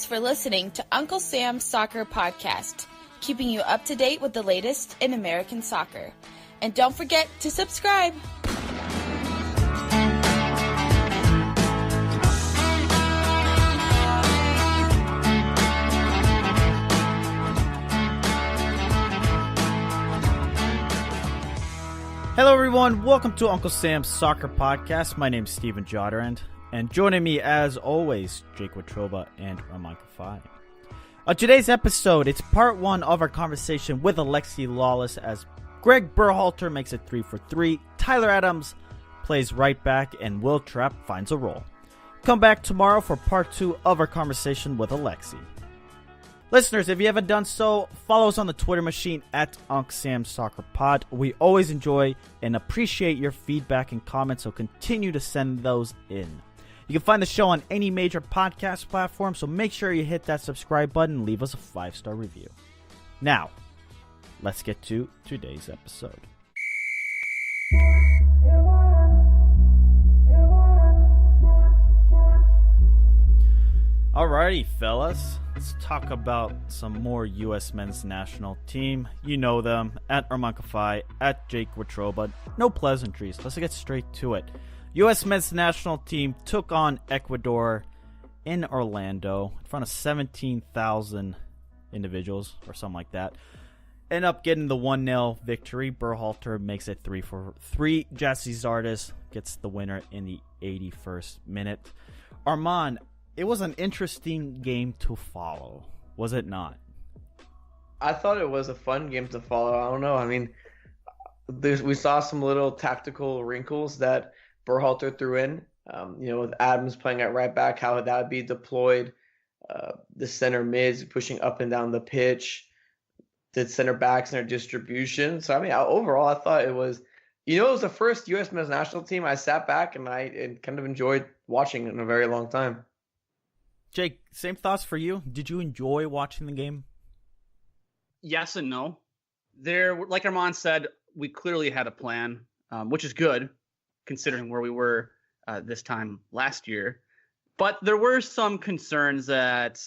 for listening to Uncle Sam's Soccer Podcast, keeping you up to date with the latest in American soccer. And don't forget to subscribe. Hello everyone, welcome to Uncle Sam's Soccer Podcast. My name is Steven Jodarand, and joining me as always, Jake Watroba and Armand Kafai. On today's episode, it's part one of our conversation with Alexi Lalas as Gregg Berhalter makes it 3 for 3, Tyler Adams plays right back, and Wil Trapp finds a role. Come back tomorrow for part two of our conversation with Alexi. Listeners, if you haven't done so, follow us on the Twitter machine at UncSamSoccerPod. We always enjoy and appreciate your feedback and comments, so continue to send those in. You can find the show on any major podcast platform, so make sure you hit that subscribe button and leave us a 5-star review. Now, let's get to today's episode. Alrighty, fellas. Let's talk about some more U.S. men's national team. You know them, at Armand Kafai, at Jake Watroba. No pleasantries. Let's get straight to it. U.S. men's national team took on Ecuador in Orlando in front of 17,000 individuals or something like that. End up getting the 1-0 victory. Berhalter makes it 3 for 3. Jesse Zardes gets the winner in the 81st minute. Armand, it was an interesting game to follow, was it not? I thought it was a fun game to follow. I don't know. I mean, we saw some little tactical wrinkles that Berhalter threw in. With Adams playing at right back, how that would be deployed. The center mids pushing up and down the pitch. The center backs and their distribution. So, I mean, overall, I thought it was, it was the first U.S. men's national team I sat back and I kind of enjoyed watching in a very long time. Jake, same thoughts for you? Did you enjoy watching the game? Yes and no. There, like Armand said, we clearly had a plan, which is good considering where we were this time last year. But there were some concerns that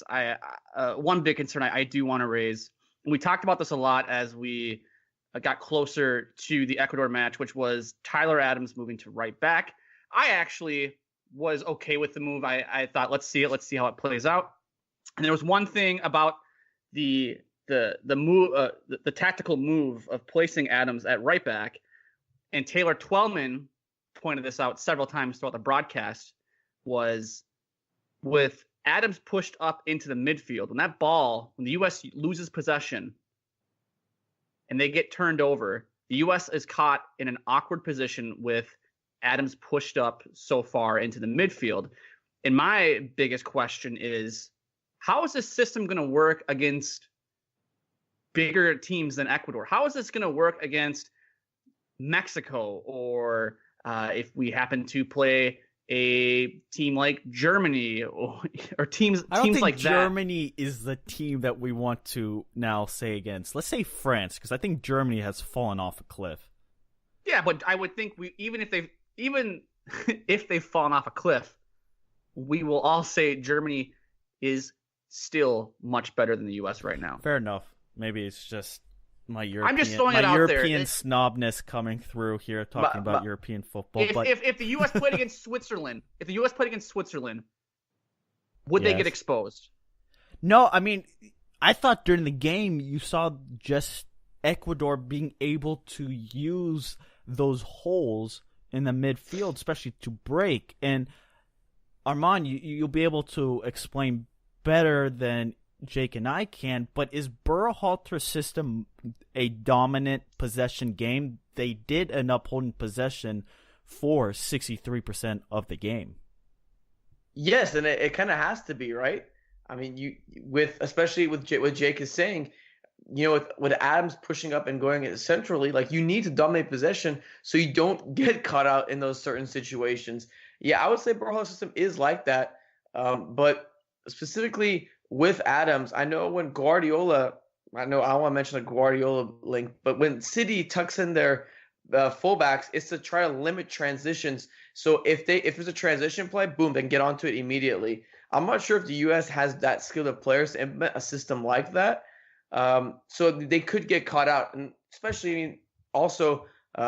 one big concern I do want to raise. And we talked about this a lot as we got closer to the Ecuador match, which was Tyler Adams moving to right back. I actually was okay with the move. I thought, let's see how it plays out. And there was one thing about the move, the tactical move of placing Adams at right back, and Taylor Twellman pointed this out several times throughout the broadcast, was with Adams pushed up into the midfield. When the U.S. loses possession and they get turned over, the U.S. is caught in an awkward position with Adams pushed up so far into the midfield. And my biggest question is, how is this system going to work against bigger teams than Ecuador? How is this going to work against Mexico, or if we happen to play a team like Germany or teams I don't think like Germany is the team that we want to now say against. Let's say France, because I think Germany has fallen off a cliff. Yeah, but I would think even if they've fallen off a cliff, we will all say Germany is still much better than the U.S. right now. Fair enough. Maybe it's just my European, I'm just throwing it out European there. snobness coming through here, talking about European football. If the U.S. played against Switzerland, would they get exposed? No, I mean, I thought during the game you saw just Ecuador being able to use those holes in the midfield, especially to break. And Armand, you'll be able to explain better than Jake and I can, but is Berhalter's system a dominant possession game? They did end up holding possession for 63% of the game. Yes, and it kind of has to be, right? I mean, especially with what Jake is saying, with Adams pushing up and going centrally, like, you need to dominate possession so you don't get caught out in those certain situations. Yeah, I would say Berhalter's system is like that, but specifically with Adams, I know when Guardiola, I don't want to mention the Guardiola link, but when City tucks in their fullbacks, it's to try to limit transitions. So if there's a transition play, boom, they can get onto it immediately. I'm not sure if the U.S. has that skill of players to implement a system like that. So they could get caught out, and especially, I mean, also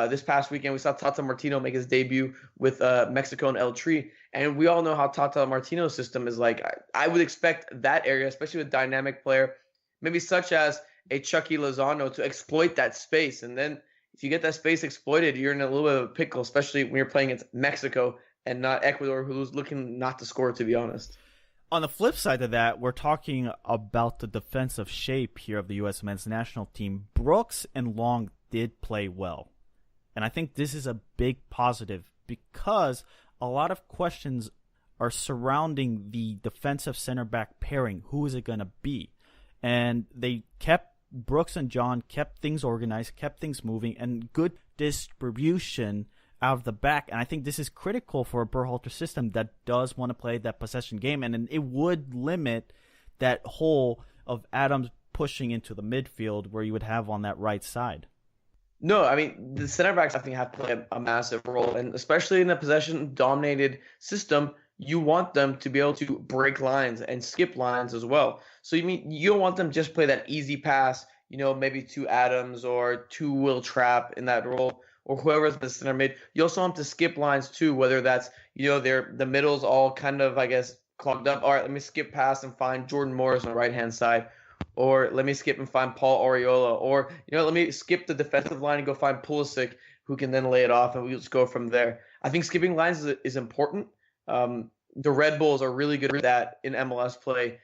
this past weekend we saw Tata Martino make his debut with Mexico and El Tri, and we all know how Tata Martino's system is like. I would expect that area, especially with dynamic player, maybe such as a Chucky Lozano, to exploit that space, and then if you get that space exploited, you're in a little bit of a pickle, especially when you're playing against Mexico and not Ecuador, who's looking not to score, to be honest. On the flip side of that, we're talking about the defensive shape here of the U.S. men's national team. Brooks and Long did play well. And I think this is a big positive because a lot of questions are surrounding the defensive center back pairing. Who is it going to be? And they kept Brooks and John kept things organized, kept things moving, and good distribution out of the back. And I think this is critical for a Berhalter system that does want to play that possession game. And it would limit that hole of Adams pushing into the midfield where you would have on that right side. No, I mean, the center backs, I think, have to play a massive role. And especially in a possession-dominated system, you want them to be able to break lines and skip lines as well. So you don't want them to just play that easy pass, maybe to Adams or to Wil Trapp in that role, or whoever's the center mid. You also want them to skip lines too, whether that's, the middle's all kind of, I guess, clogged up. All right, let me skip past and find Jordan Morris on the right-hand side. Or let me skip and find Paul Arriola. Or, let me skip the defensive line and go find Pulisic, who can then lay it off, and we'll just go from there. I think skipping lines is important. The Red Bulls are really good at that in MLS play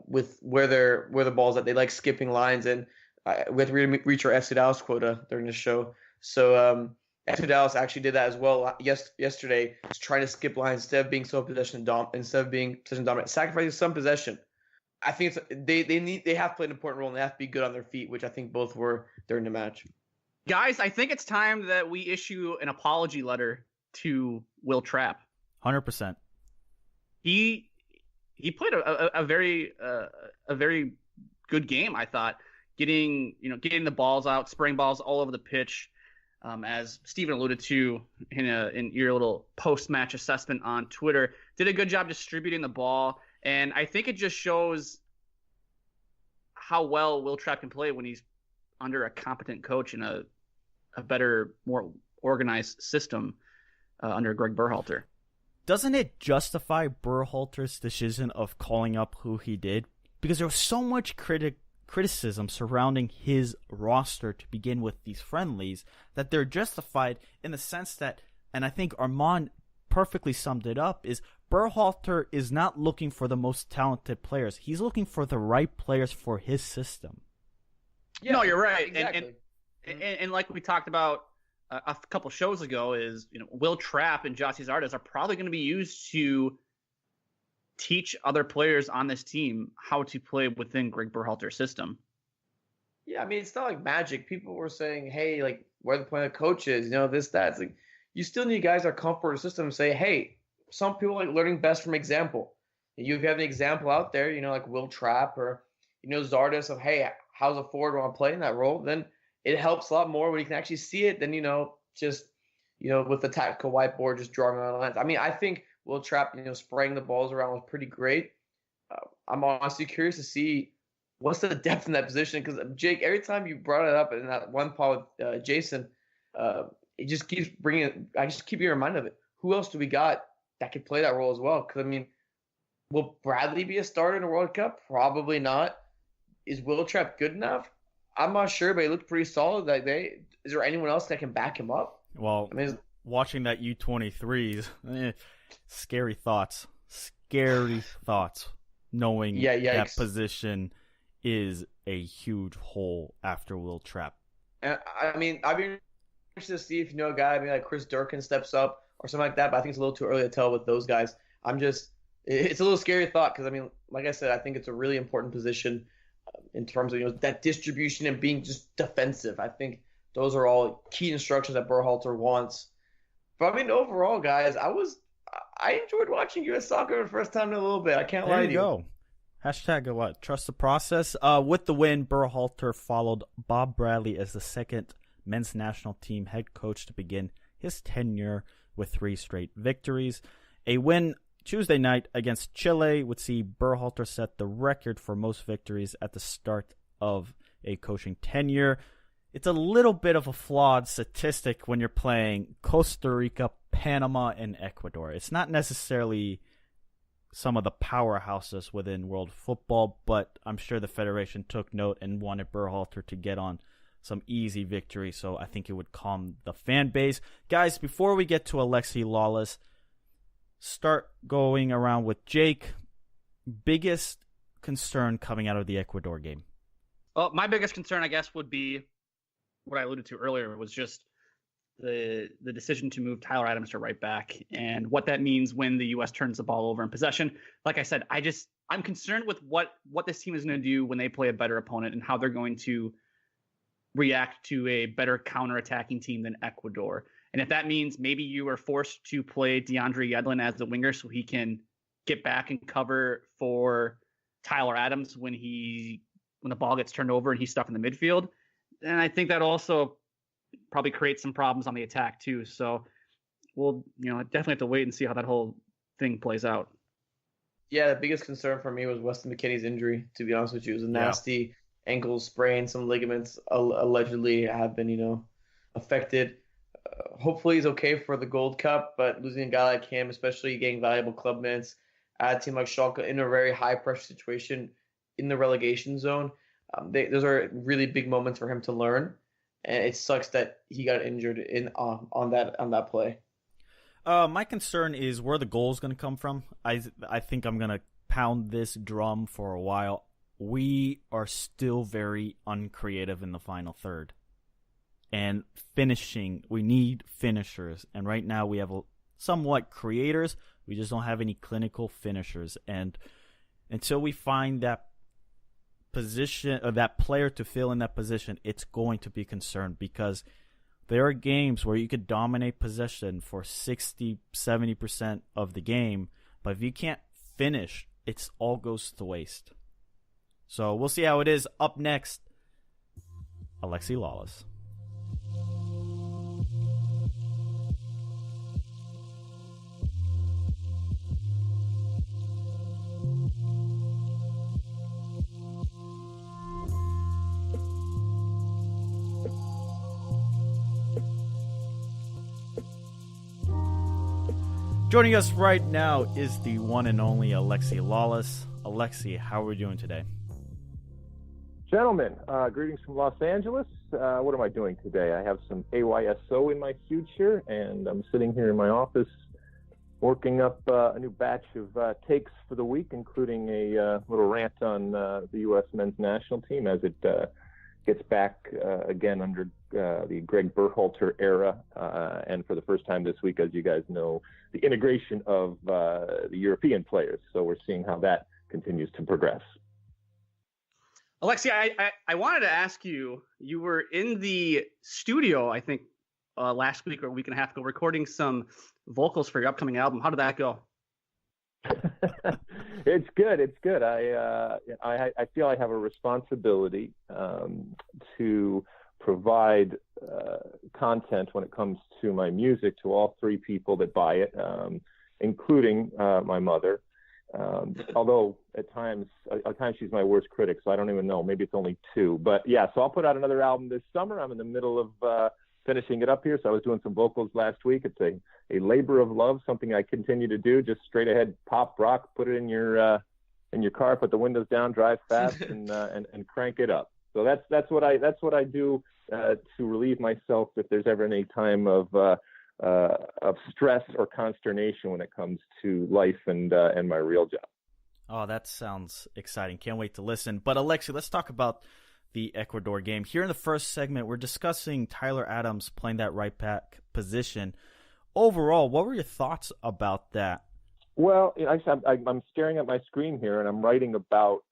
with where the ball's at. They like skipping lines, and we have to reach our FC Dallas quota during the show. So FC Dallas actually did that as well yesterday, just trying to skip lines instead of being possession dominant, sacrificing some possession. I think they have played an important role, and they have to be good on their feet, which I think both were during the match. Guys, I think it's time that we issue an apology letter to Wil Trapp. 100%. He played a very good game, I thought, getting the balls out, spraying balls all over the pitch, as Steven alluded to in your little post-match assessment on Twitter. Did a good job distributing the ball, and I think it just shows how well Wil Trapp can play when he's under a competent coach in a better, more organized system under Gregg Berhalter. Doesn't it justify Berhalter's decision of calling up who he did? Because there was so much criticism surrounding his roster to begin with these friendlies that they're justified in the sense that, and I think Armand perfectly summed it up, is Berhalter is not looking for the most talented players. He's looking for the right players for his system. Yeah, no, you're right. Exactly. And like we talked about a couple shows ago, is Wil Trapp and Gyasi Zardes are probably going to be used to teach other players on this team how to play within Gregg Berhalter's system. Yeah, I mean, it's not like magic. People were saying, hey, like, where the point of coach is, this, that. It's like, you still need guys that are comfortable with the system and say, hey, some people like learning best from example. You have an example out there, like Wil Trapp or, Zardes of, hey, how's a forward want to play in that role? Then it helps a lot more when you can actually see it than, just, with the tactical whiteboard, just drawing on lines. I mean, I think Wil Trapp, spraying the balls around was pretty great. I'm honestly curious to see what's the depth in that position, because Jake, every time you brought it up in that one pod with Jason, it just keeps bringing it. I just keep being reminded of it. Who else do we got that could play that role as well? Because I mean, will Bradley be a starter in the World Cup? Probably not. Is Wil Trapp good enough? I'm not sure, but he looked pretty solid that day. Is there anyone else that can back him up? Well, I mean, watching that U23s, scary thoughts. Knowing that position is a huge hole after Wil Trapp. And I mean, I'd be interested to see if a guy, maybe like Chris Durkin steps up or something like that, but I think it's a little too early to tell with those guys. It's a little scary thought because, I mean, like I said, I think it's a really important position in terms of, that distribution and being just defensive. I think those are all key instructions that Berhalter wants. But I mean, overall, guys, I enjoyed watching U.S. soccer for the first time in a little bit. I can't lie to you. There you go. Hashtag what? Trust the process. With the win, Berhalter followed Bob Bradley as the second men's national team head coach to begin his tenure with 3 straight victories. A win Tuesday night against Chile would see Berhalter set the record for most victories at the start of a coaching tenure. It's a little bit of a flawed statistic when you're playing Costa Rica, Panama, and Ecuador. It's not necessarily some of the powerhouses within world football, but I'm sure the Federation took note and wanted Berhalter to get on some easy victory, so I think it would calm the fan base. Guys, before we get to Alexi Lalas, start going around with Jake. Biggest concern coming out of the Ecuador game? Well, my biggest concern, I guess, would be what I alluded to earlier, was just the decision to move Tyler Adams to right back and what that means when the U.S. turns the ball over in possession. Like I said, I'm concerned with what this team is going to do when they play a better opponent and how they're going to react to a better counterattacking team than Ecuador. And if that means maybe you are forced to play DeAndre Yedlin as the winger so he can get back and cover for Tyler Adams when the ball gets turned over and he's stuck in the midfield, then I think that also probably creates some problems on the attack too. So we'll definitely have to wait and see how that whole thing plays out. Yeah, the biggest concern for me was Weston McKennie's injury, to be honest with you. It was a nasty ankle sprain. Some ligaments allegedly have been, affected. Hopefully he's okay for the Gold Cup, but losing a guy like him, especially getting valuable club minutes at a team like Schalke in a very high-pressure situation in the relegation zone, those are really big moments for him to learn, and it sucks that he got injured on that play. My concern is where the goal is going to come from. I think I'm going to pound this drum for a while. We are still very uncreative in the final third. And finishing, we need finishers. And right now we have somewhat creators. We just don't have any clinical finishers. And until we find that position or that player to fill in that position, it's going to be a concern, because there are games where you could dominate possession for 60, 70% of the game. But if you can't finish, it all goes to waste. So we'll see how it is. Up next, Alexi Lalas. Joining us right now is the one and only Alexi Lalas. Alexi, how are we doing today? Gentlemen, greetings from Los Angeles. What am I doing today? I have some AYSO in my future, and I'm sitting here in my office working up a new batch of takes for the week, including a little rant on the U.S. men's national team as it gets back again under the Gregg Berhalter era, and for the first time this week, as you guys know, the integration of the European players. So we're seeing how that continues to progress. Alexi, I wanted to ask you, you were in the studio, I think, last week or a week and a half ago, recording some vocals for your upcoming album. How did that go? It's good. It's good. I feel I have a responsibility to provide content when it comes to my music to all three people that buy it, including my mother. Although at times she's my worst critic, so I don't even know. Maybe it's only two. But yeah, so I'll put out another album this summer. I'm in the middle of finishing it up here. So I was doing some vocals last week. It's a labor of love, something I continue to do. Just straight ahead pop rock, put it in your car, put the windows down, drive fast, and crank it up. So that's what I do to relieve myself if there's ever any time of stress or consternation when it comes to life and my real job. Oh, that sounds exciting. Can't wait to listen. But Alexi, let's talk about the Ecuador game. Here in the first segment, we're discussing Tyler Adams playing that right back position. Overall, what were your thoughts about that? Well, I'm staring at my screen here, and I'm writing about,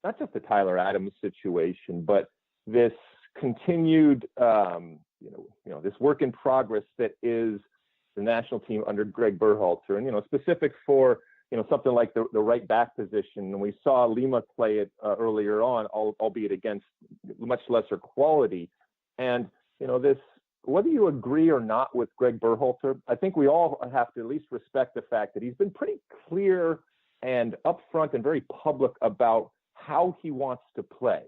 not just the Tyler Adams situation, but this continued, this work in progress that is the national team under Gregg Berhalter, and specific for something like the right back position. And we saw Lima play it earlier on, albeit against much lesser quality. And this whether you agree or not with Gregg Berhalter, I think we all have to at least respect the fact that he's been pretty clear and upfront and very public about how he wants to play.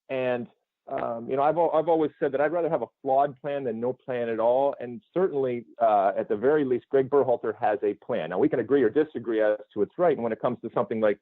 And I've always said that I'd rather have a flawed plan than no plan at all. And certainly, at the very least, Gregg Berhalter has a plan. Now, we can agree or disagree as to its right. And when it comes to something like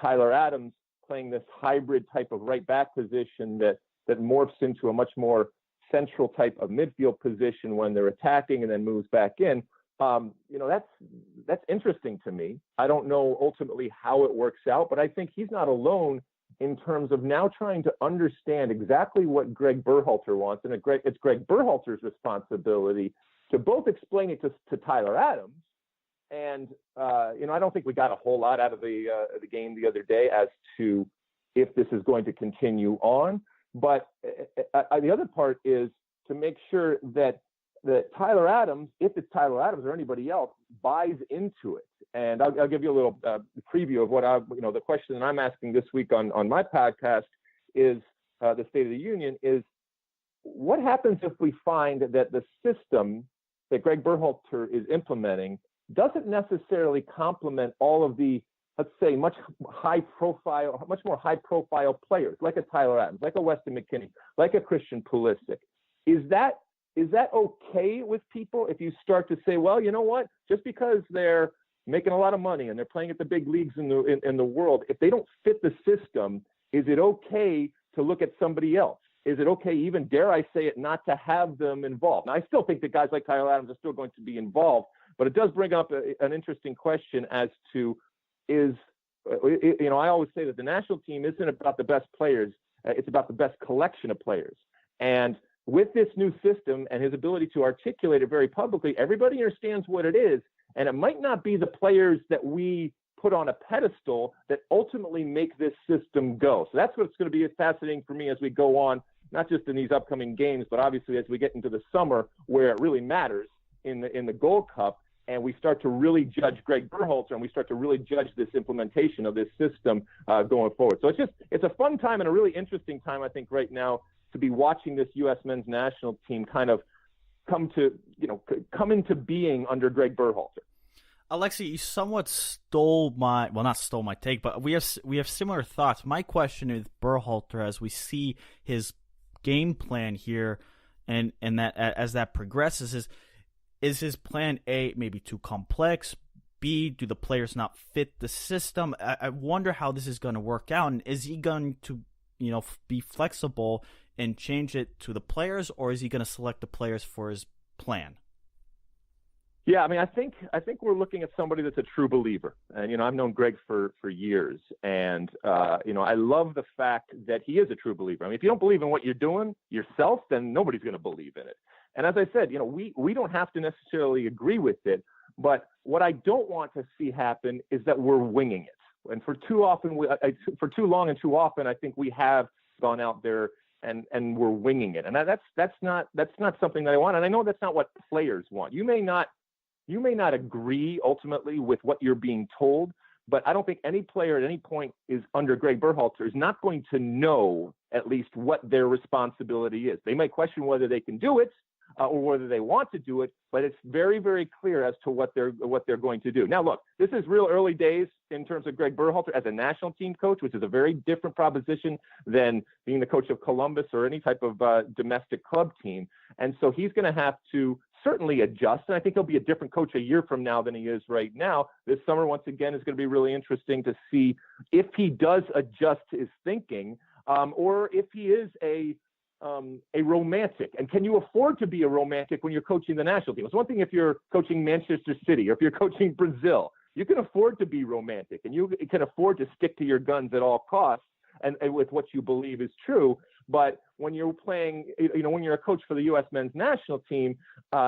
Tyler Adams playing this hybrid type of right back position that morphs into a much more central type of midfield position when they're attacking and then moves back in, that's interesting to me. I don't know ultimately how it works out, but I think he's not alone in terms of now trying to understand exactly what Gregg Berhalter wants. And it's Gregg Berhalter's responsibility to both explain it to Tyler Adams. And, I don't think we got a whole lot out of the game the other day as to if this is going to continue on. But the other part is to make sure that Tyler Adams, if it's Tyler Adams or anybody else, buys into it. And I'll give you a little preview of what the question that I'm asking this week on my podcast is the State of the Union is, what happens if we find that the system that Gregg Berhalter is implementing doesn't necessarily complement all of the, let's say, much more high profile players like a Tyler Adams, like a Weston McKennie, like a Christian Pulisic? Is that okay with people if you start to say, well, you know what, just because they're making a lot of money and they're playing at the big leagues in the world, if they don't fit the system, is it okay to look at somebody else? Is it okay, even dare I say it, not to have them involved? Now, I still think that guys like Tyler Adams are still going to be involved, but it does bring up an interesting question as to I always say that the national team isn't about the best players. It's about the best collection of players. And with this new system and his ability to articulate it very publicly, everybody understands what it is. And it might not be the players that we put on a pedestal that ultimately make this system go. So that's what's going to be fascinating for me as we go on, not just in these upcoming games, but obviously as we get into the summer where it really matters in the Gold Cup. And we start to really judge Gregg Berhalter, and we start to really judge this implementation of this system going forward. So it's a fun time and a really interesting time, I think, right now to be watching this U.S. men's national team kind of come into being under Gregg Berhalter. Alexi, you somewhat not stole my take, but we have similar thoughts. My question is Berhalter, as we see his game plan here, and that as that progresses, is his plan A maybe too complex? B, do the players not fit the system? I wonder how this is going to work out, and is he going to be flexible and change it to the players, or is he going to select the players for his plan? Yeah, I mean, I think we're looking at somebody that's a true believer. And, I've known Gregg for years. And, I love the fact that he is a true believer. I mean, if you don't believe in what you're doing yourself, then nobody's going to believe in it. And as I said, we don't have to necessarily agree with it. But what I don't want to see happen is that we're winging it. And for too long and too often, I think we have gone out there and we're winging it. And that's not something that I want. And I know that's not what players want. You may not agree ultimately with what you're being told, but I don't think any player at any point is under Gregg Berhalter is not going to know at least what their responsibility is. They may question whether they can do it or whether they want to do it, but it's very, very clear as to what they're going to do. Now, look, this is real early days in terms of Gregg Berhalter as a national team coach, which is a very different proposition than being the coach of Columbus or any type of domestic club team. And so he's going to have to certainly adjust. And I think he'll be a different coach a year from now than he is right now. This summer, once again, is going to be really interesting to see if he does adjust his thinking or if he is a romantic. And can you afford to be a romantic when you're coaching the national team? It's one thing if you're coaching Manchester City or if you're coaching Brazil. You can afford to be romantic and you can afford to stick to your guns at all costs and with what you believe is true. But when you're playing, when you're a coach for the U.S. men's national team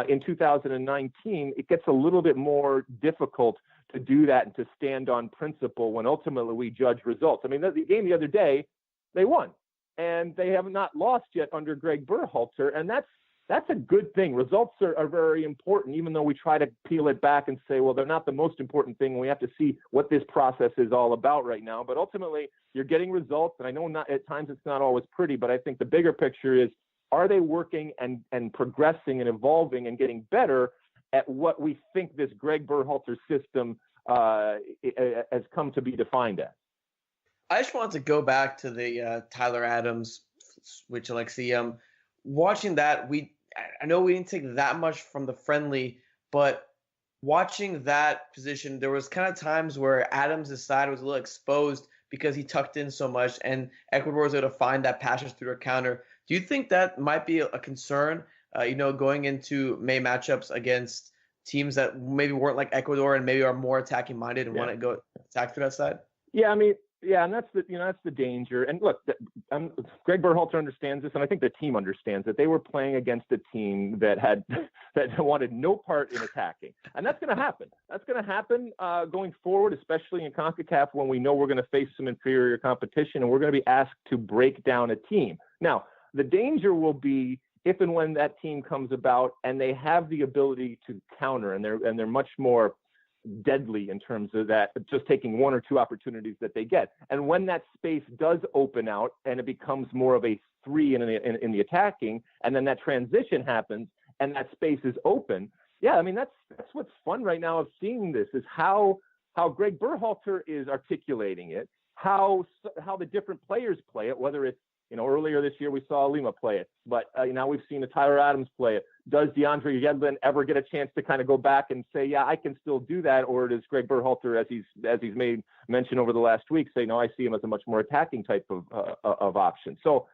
in 2019, it gets a little bit more difficult to do that and to stand on principle when ultimately we judge results. I mean, the game the other day, they won. And they have not lost yet under Gregg Berhalter, and that's a good thing. Results are very important, even though we try to peel it back and say, well, they're not the most important thing. We have to see what this process is all about right now. But ultimately, you're getting results, and I know at times it's not always pretty, but I think the bigger picture is Are they working and progressing and evolving and getting better at what we think this Gregg Berhalter system has come to be defined as? I just wanted to go back to the Tyler Adams switch, Alexi. Watching that, I know we didn't take that much from the friendly, but watching that position, there was kind of times where Adams' side was a little exposed because he tucked in so much, and Ecuador was able to find that passage through a counter. Do you think that might be a concern, going into May matchups against teams that maybe weren't like Ecuador and maybe are more attacking minded and want to go attack through that side? Yeah, I mean, yeah, and that's the danger. And look, Gregg Berhalter understands this, and I think the team understands that they were playing against a team that wanted no part in attacking, and that's going to happen. That's going to happen going forward, especially in CONCACAF when we know we're going to face some inferior competition, and we're going to be asked to break down a team. Now, the danger will be if and when that team comes about and they have the ability to counter, and they're much more deadly in terms of that, just taking one or two opportunities that they get. And when that space does open out and it becomes more of a three in the attacking, and then that transition happens and that space is open. Yeah, I mean, that's what's fun right now of seeing this, is how Gregg Berhalter is articulating it, how the different players play it, whether it's, earlier this year we saw Lima play it, but now we've seen Tyler Adams play it. Does DeAndre Yedlin ever get a chance to kind of go back and say, yeah, I can still do that? Or does Gregg Berhalter, as he's made mention over the last week, say, no, I see him as a much more attacking type of option? So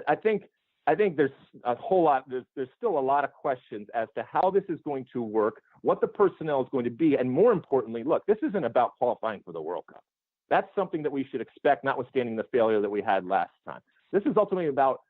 I think there's a whole lot, there's still a lot of questions as to how this is going to work, what the personnel is going to be, and more importantly, look, this isn't about qualifying for the World Cup. That's something that we should expect, notwithstanding the failure that we had last time. This is ultimately about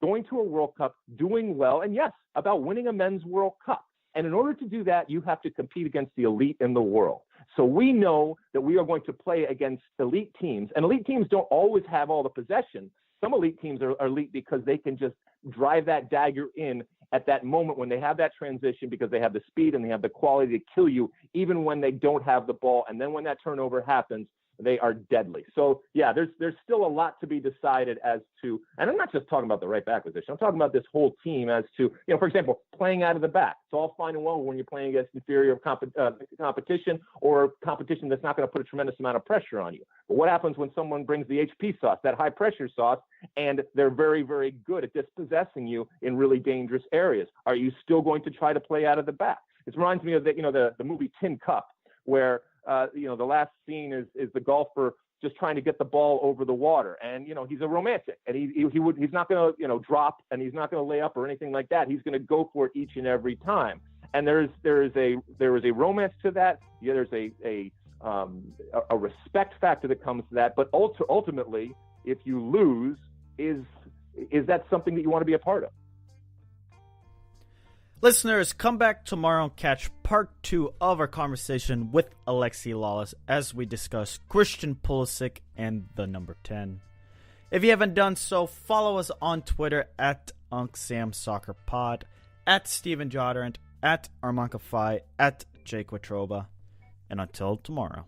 going to a World Cup, doing well, and yes, about winning a men's World Cup. And in order to do that, you have to compete against the elite in the world. So we know that we are going to play against elite teams, and elite teams don't always have all the possession. Some elite teams are elite because they can just drive that dagger in at that moment when they have that transition, because they have the speed and they have the quality to kill you, even when they don't have the ball. And then when that turnover happens, they are deadly. So yeah, there's still a lot to be decided as to, and I'm not just talking about the right back position. I'm talking about this whole team as to, for example, playing out of the back. It's all fine and well when you're playing against inferior competition or competition that's not going to put a tremendous amount of pressure on you. But what happens when someone brings the HP sauce, that high pressure sauce, and they're very, very good at dispossessing you in really dangerous areas? Are you still going to try to play out of the back? It reminds me of the movie Tin Cup, where the last scene is the golfer just trying to get the ball over the water, and he's a romantic, and he's not going to drop, and he's not going to lay up or anything like that. He's going to go for it each and every time. And there is a romance to that. Yeah, there's a respect factor that comes to that. But ultimately, if you lose, is that something that you want to be a part of? Listeners, come back tomorrow and catch part 2 of our conversation with Alexi Lalas as we discuss Christian Pulisic and the number 10. If you haven't done so, follow us on Twitter at UncSamSoccerPod, at Steven Jodderant, at Armankafai, at Jake Watroba. And until tomorrow.